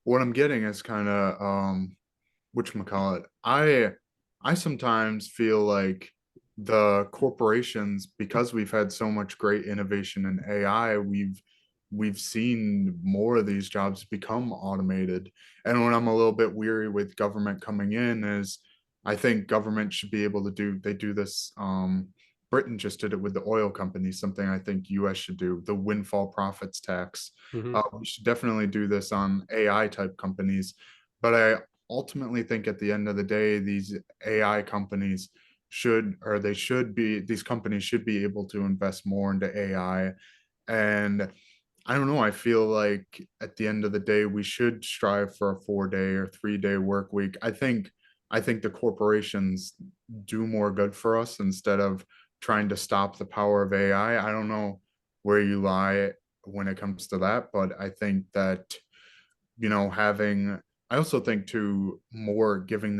what I'm getting is kind of whatchamacallit. I sometimes feel like the corporations, because we've had so much great innovation in AI, we've seen more of these jobs become automated. And when I'm a little bit weary with government coming in is I think government should be able to do they do this Britain just did it with the oil companies, something I think US should do, the windfall profits tax. Hmm. We should definitely do this on AI type companies. But I ultimately think at the end of the day, these AI companies they should be, these companies should be able to invest more into AI. And I don't know, I feel like at the end of the day, we should strive for a 4 day or 3 day work week. I think the corporations do more good for us instead of trying to stop the power of AI. I don't know where you lie when it comes to that, but I think that, having I also think too more giving people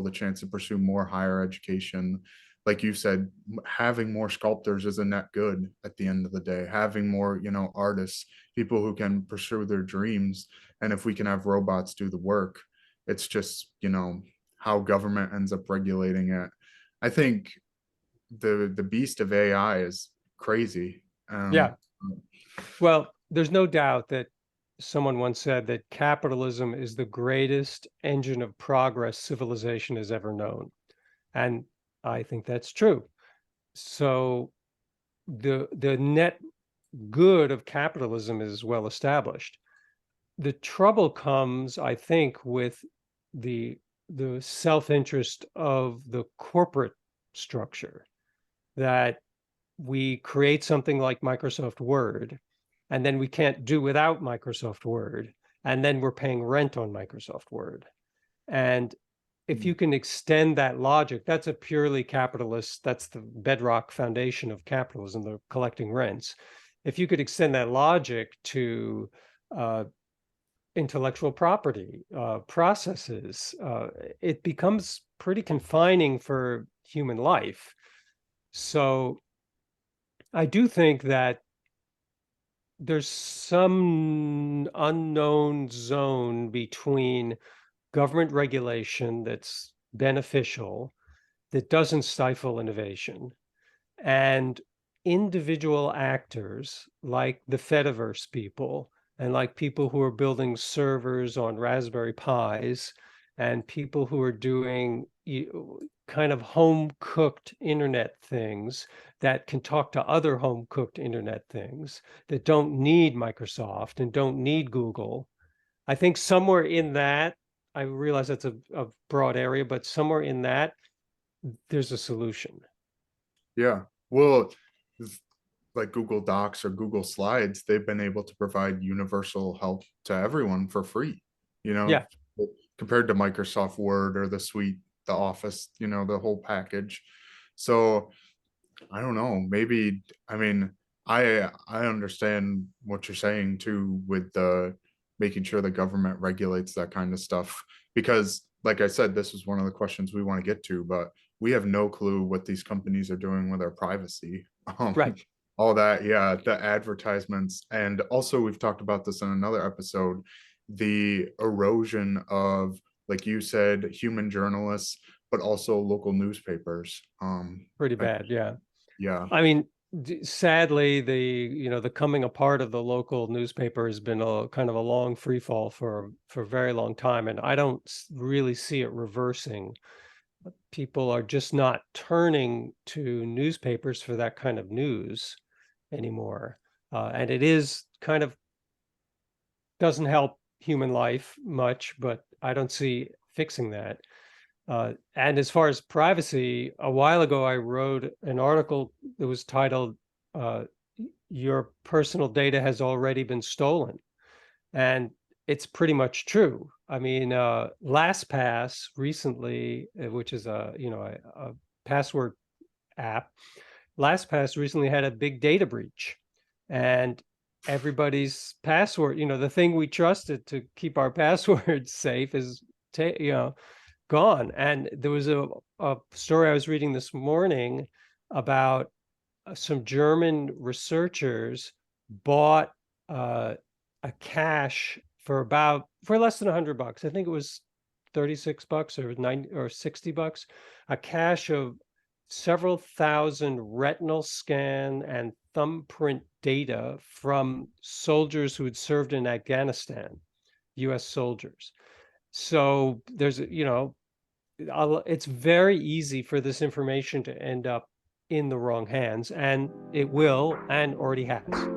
the chance to pursue more higher education. Like you said, having more sculptors is a net good at the end of the day. Having more, artists, people who can pursue their dreams. And if we can have robots do the work, it's just, how government ends up regulating it. I think the beast of AI is crazy. Yeah. Um, Well, there's no doubt that someone once said that capitalism is the greatest engine of progress civilization has ever known. And I think that's true. So the net good of capitalism is well established. The trouble comes, I think, with the the self-interest of the corporate structure, that we create something like Microsoft Word, and then we can't do without Microsoft Word, and then we're paying rent on Microsoft Word. And if you can extend that logic, that's a purely capitalist, that's the bedrock foundation of capitalism, the collecting rents. If you could extend that logic to uh, intellectual property, processes, it becomes pretty confining for human life. So I do think that there's some unknown zone between government regulation that's beneficial, that doesn't stifle innovation, and individual actors like the Fediverse people and like people who are building servers on Raspberry Pis and people who are doing kind of home cooked internet things that can talk to other home cooked internet things that don't need Microsoft and don't need Google. I think somewhere in that, I realize that's a broad area, but somewhere in that, there's a solution. Yeah. Well, like Google Docs or Google Slides, they've been able to provide universal help to everyone for free, you know, Yeah. compared to Microsoft Word or the suite, the Office, the whole package. So I don't know. Maybe, I mean, I understand what you're saying too with the making sure the government regulates that kind of stuff because like I said, this is one of the questions we want to get to, but we have no clue what these companies are doing with our privacy. Right. All that, yeah, the advertisements. And also we've talked about this in another episode, the erosion of, like you said, human journalists, but also local newspapers. Pretty Like, bad. Yeah. yeah. I mean, sadly, the coming apart of the local newspaper has been a kind of a long free fall for a very long time, and I don't really see it reversing. People are just not turning to newspapers for that kind of news anymore, and it is kind of doesn't help human life much, but I don't see fixing that. And as far as privacy, a while ago, I wrote an article that was titled, uh, Your Personal Data Has Already Been Stolen. And it's pretty much true. I mean, LastPass recently, which is a password app, LastPass recently had a big data breach, and everybody's password, the thing we trusted to keep our passwords safe is, gone. And there was a story I was reading this morning about some German researchers bought uh, a cache for less than $100. I think it was $36 or 90 or $60, a cache of several thousand retinal scan and thumbprint data from soldiers who had served in Afghanistan, US soldiers. So there's, it's very easy for this information to end up in the wrong hands, and it will, and already has.